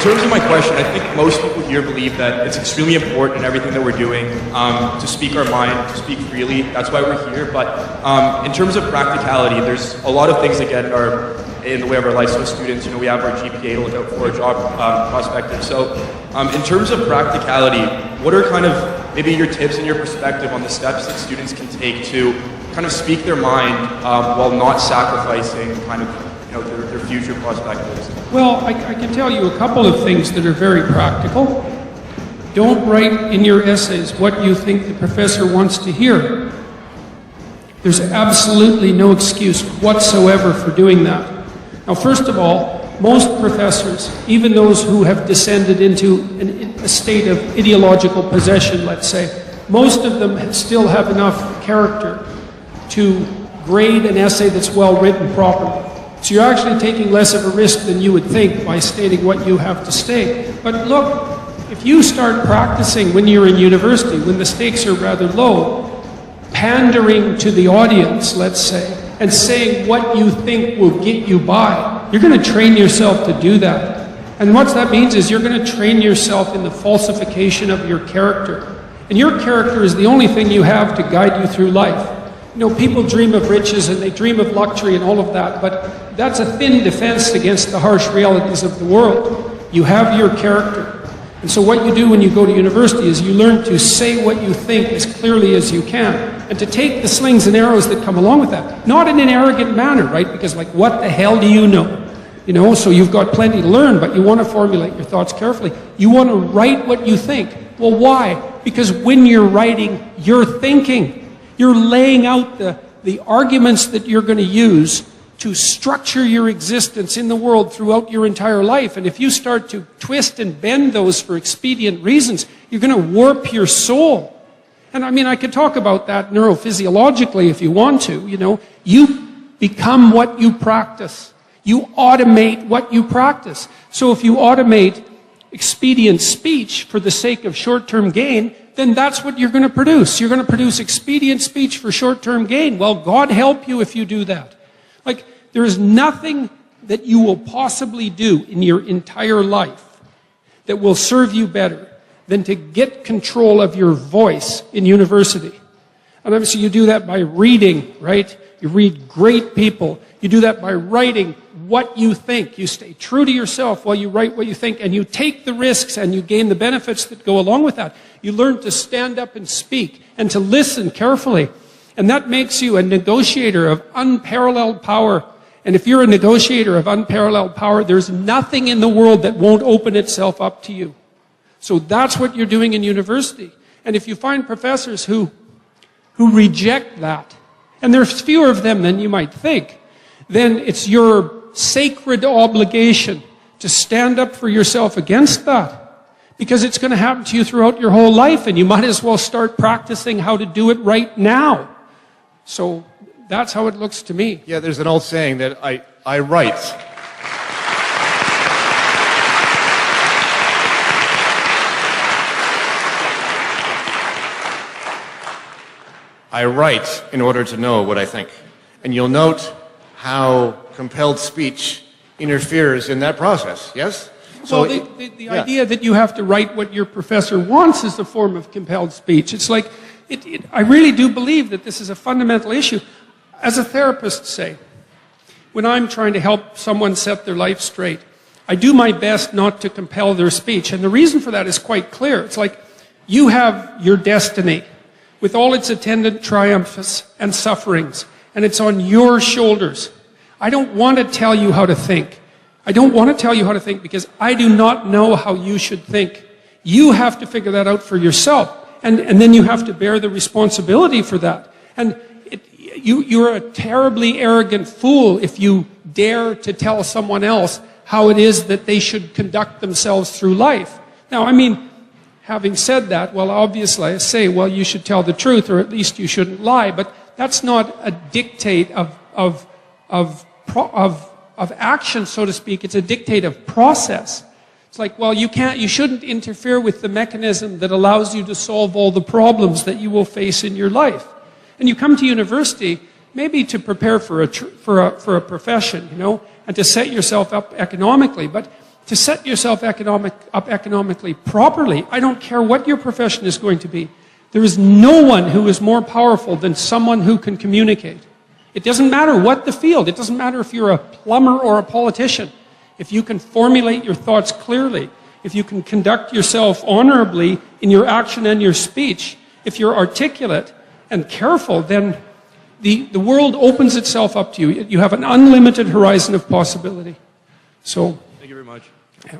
terms of my question, I think most people here believe that it's extremely important in everything that we're doing to speak our mind, to speak freely. That's why we're here. But in terms of practicality, there's a lot of things that get in the way of our lives. So students, we have our GPA to look out for, job prospective. So in terms of practicality, what are kind of maybe your tips and your perspective on the steps that students can take to kind of speak their mind while not sacrificing kind of their future perspectives? Well, I can tell you a couple of things that are very practical. Don't write in your essays what you think the professor wants to hear. There's absolutely no excuse whatsoever for doing that. Now, first of all, most professors, even those who have descended into a state of ideological possession, let's say, most of them still have enough character to grade an essay that's well written properly. So you're actually taking less of a risk than you would think by stating what you have to state. But look, if you start practicing when you're in university, when the stakes are rather low, pandering to the audience, let's say, and saying what you think will get you by, you're going to train yourself to do that. And what that means is you're going to train yourself in the falsification of your character. And your character is the only thing you have to guide you through life. People dream of riches and they dream of luxury and all of that, but that's a thin defense against the harsh realities of the world. You have your character. And so what you do when you go to university is you learn to say what you think as clearly as you can, and to take the slings and arrows that come along with that. Not in an arrogant manner, right? Because what the hell do you know? So you've got plenty to learn, but you want to formulate your thoughts carefully. You want to write what you think. Well, why? Because when you're writing, you're thinking. You're laying out the arguments that you're going to use to structure your existence in the world throughout your entire life. And if you start to twist and bend those for expedient reasons, you're going to warp your soul. And I could talk about that neurophysiologically if you want to. You become what you practice. You automate what you practice. So if you automate expedient speech for the sake of short-term gain, then that's what you're going to produce. You're going to produce expedient speech for short-term gain. Well, God help you if you do that. There is nothing that you will possibly do in your entire life that will serve you better than to get control of your voice in university. And obviously you do that by reading, right? You read great people. You do that by writing what you think. You stay true to yourself while you write what you think, and you take the risks and you gain the benefits that go along with that. You learn to stand up and speak and to listen carefully. And that makes you a negotiator of unparalleled power. And if you're a negotiator of unparalleled power, there's nothing in the world that won't open itself up to you. So that's what you're doing in university. And if you find professors who reject that, and there's fewer of them than you might think, then it's your sacred obligation to stand up for yourself against that. Because it's going to happen to you throughout your whole life, and you might as well start practicing how to do it right now. So that's how it looks to me. Yeah, there's an old saying that I write. I write in order to know what I think. And you'll note how compelled speech interferes in that process, yes? So the idea that you have to write what your professor wants is a form of compelled speech. It's like, I really do believe that this is a fundamental issue. As a therapist, say, when I'm trying to help someone set their life straight, I do my best not to compel their speech. And the reason for that is quite clear. It's like, you have your destiny with all its attendant triumphs and sufferings, and it's on your shoulders. I don't want to tell you how to think. I don't want to tell you how to think because I do not know how you should think. You have to figure that out for yourself. And then you have to bear the responsibility for that. And you're a terribly arrogant fool if you dare to tell someone else how it is that they should conduct themselves through life. Now, having said that, well, obviously I say, well, you should tell the truth, or at least you shouldn't lie, but that's not a dictate of action, so to speak. It's a dictate of process. It's like, well, you shouldn't interfere with the mechanism that allows you to solve all the problems that you will face in your life. And you come to university maybe to prepare for a profession, and to set yourself up economically, but to set yourself up economically properly. I don't care what your profession is going to be. There is no one who is more powerful than someone who can communicate. It doesn't matter what the field. It doesn't matter if you're a plumber or a politician. If you can formulate your thoughts clearly, if you can conduct yourself honorably in your action and your speech, if you're articulate and careful, then the world opens itself up to you. You have an unlimited horizon of possibility. So, Thank you very much. yeah.